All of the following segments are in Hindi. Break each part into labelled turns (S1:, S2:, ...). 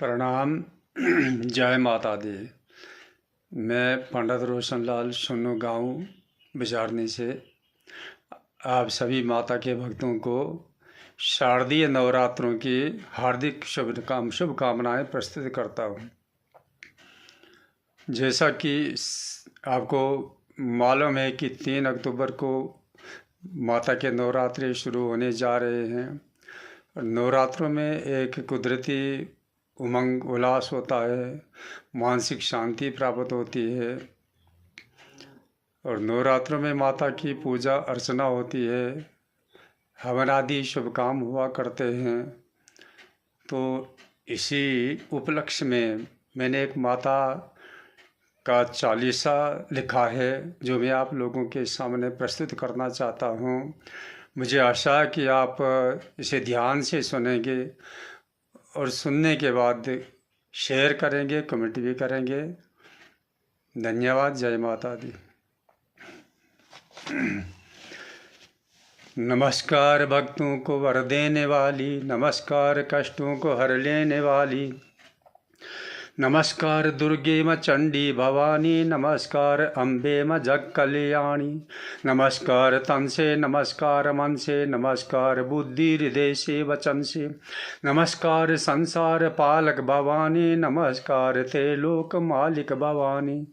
S1: प्रणाम। जय माता दी। मैं पंडित रोशन लाल सुन्नू गाँव बिजारनी से आप सभी माता के भक्तों को शारदीय नवरात्रों की हार्दिक शुभकामनाएं प्रस्तुत करता हूं। जैसा कि आपको मालूम है कि 3 अक्टूबर को माता के नवरात्रि शुरू होने जा रहे हैं। नवरात्रों में एक कुदरती उमंग उल्लास होता है, मानसिक शांति प्राप्त होती है और नवरात्रों में माता की पूजा अर्चना होती है, हवन आदि शुभ काम हुआ करते हैं। तो इसी उपलक्ष्य में मैंने एक माता का चालीसा लिखा है जो मैं आप लोगों के सामने प्रस्तुत करना चाहता हूँ। मुझे आशा है कि आप इसे ध्यान से सुनेंगे और सुनने के बाद शेयर करेंगे, कमेंट भी करेंगे। धन्यवाद। जय माता दी। नमस्कार भक्तों को वर देने वाली, नमस्कार कष्टों को हर लेने वाली, नमस्कार दुर्गे माँ चंडी भवानी, नमस्कार अम्बे माँ जग कल्याणी, नमस्कार तन से, नमस्कार मन से, नमस्कार बुद्धि हृदय से वचन से, नमस्कार संसार पालक भवानी, नमस्कार त्रैलोक मालिक भवानी।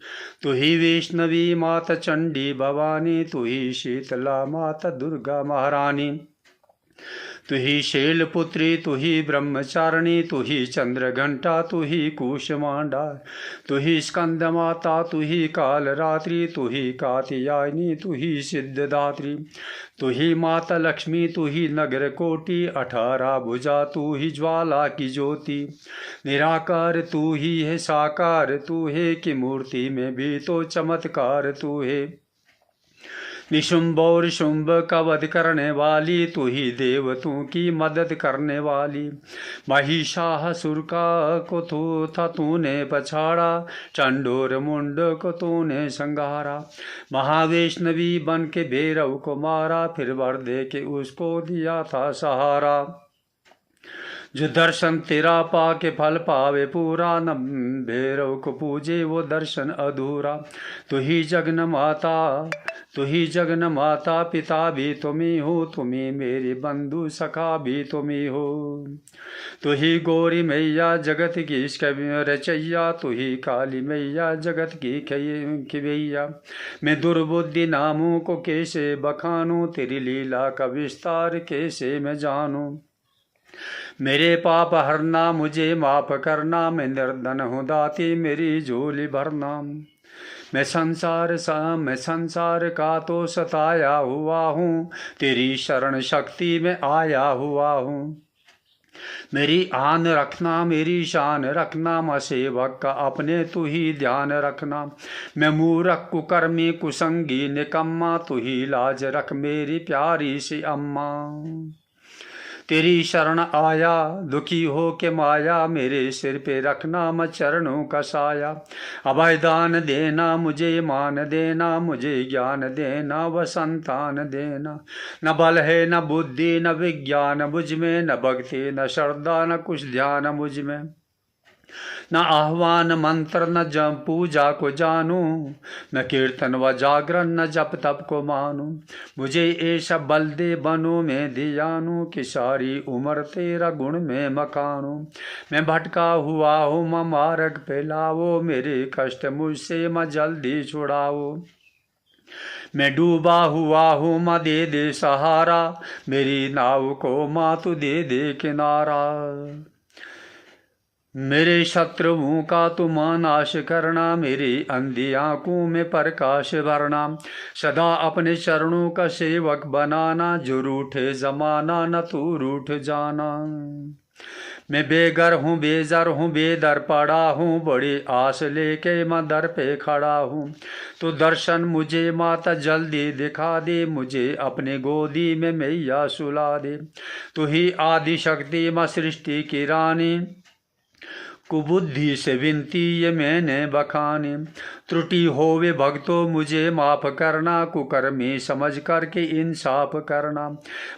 S1: तू ही वैष्णवी माता चंडी भवानी, तू ही शीतला माता दुर्गा महारानी, तू ही शैलपुत्री, तू ही ब्रह्मचारिणी, तू ही चंद्र घंटा, तू ही कुशमांडा, तू ही स्कंद माता, तू ही काल रात्रि, तू ही कात्यायनी, तू ही सिद्धदात्री, तू ही माता लक्ष्मी, तू ही नगर कोटि 18 भुजा, तू ही ज्वाला की ज्योति, निराकार तू ही है, साकार तू है कि मूर्ति में भी तो चमत्कार तू है। निशुंभ और शुंभ का वध करने वाली, तू ही देवतों की मदद करने वाली, महिषासुर का को तूने पछाड़ा, चंडोर मुंड को तूने संघारा, महावैष्णवी बन के भैरव को मारा, फिर वर दे के उसको दिया था सहारा। जो दर्शन तेरा पाके फल पावे पूरा, न भैरव को पूजे वो दर्शन अधूरा। तू ही जगन माता, तू ही जगन माता, पिता भी तुम्ही हो, तुम्ही मेरी बंधु सखा भी तुम्ही हो। तू ही गौरी मैया जगत की रचैया, तू ही काली मैया जगत की खिवैया। मैं दुर्बुद्धि नामों को कैसे बखानूं, तेरी लीला का विस्तार कैसे मैं जानूं। मेरे पाप हरना, मुझे माफ करना, मैं निर्धन हूँ दाती मेरी झोली भरना। मैं संसार का तो सताया हुआ हूँ, तेरी शरण शक्ति में आया हुआ हूँ। मेरी आन रखना, मेरी शान रखना, माँ सेवक का अपने तू ही ध्यान रखना। मैं मूर्ख कुकर्मी कुसंगी निकम्मा, तू ही लाज रख मेरी प्यारी सी अम्मा। तेरी शरण आया दुखी हो के माया, मेरे सिर पे रखना मैं चरणों का साया। अभय दान देना, मुझे मान देना, मुझे ज्ञान देना, व संतान देना। न बल है न बुद्धि न विज्ञान मुझ में, न भक्ति न श्रद्धा न कुछ ध्यान मुझ में। न आह्वान मंत्र न जप पूजा को जानू, न कीर्तन व जागरण न जप तप को मानू। मुझे ऐसा बल दे बनो में धियानू, कि सारी उम्र तेरा गुण में मकानू। मैं भटका हुआ हूँ माँ मार्ग पे लाओ, मेरे कष्ट मुझसे माँ जल्दी छुड़ाओ। मैं डूबा हुआ हूँ माँ दे दे सहारा, मेरी नाव को माँ तू दे दे किनारा। मेरे शत्रुओं का तुम नाश करना, मेरी अंधी आंखों में प्रकाश भरना। सदा अपने चरणों का सेवक बनाना, जो रूठे जमाना न तू रूठ जाना। मैं बेघर हूँ बेजर हूँ बेदर पड़ा हूँ, बड़ी आस लेके मैं दर पे खड़ा हूँ। तो दर्शन मुझे माता जल्दी दिखा दे, मुझे अपने गोदी में मैया सुला दे। तू ही आदि शक्ति माँ सृष्टि की रानी, कुबुद्धि से विनती ये मैंने बखानी। त्रुटि होवे भक्तों मुझे माफ करना, कुकर्मी समझ करके इंसाफ करना।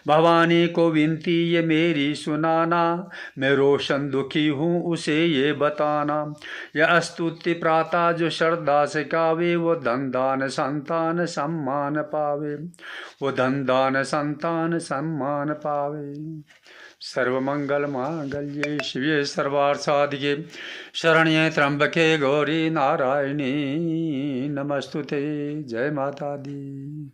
S1: भवानी को विनती ये मेरी सुनाना, मैं रोशन दुखी हूँ उसे ये बताना। यह स्तुति प्रातः जो श्रद्धा से गावे, वो धन दान संतान सम्मान पावे, वो धन दान संतान सम्मान पावे। सर्वमंगल मांगल्ये शिवे सर्वार्थ साधिके, शरण्ये त्र्यंबके गौरी नारायणी नमस्तुते। जय माता दी।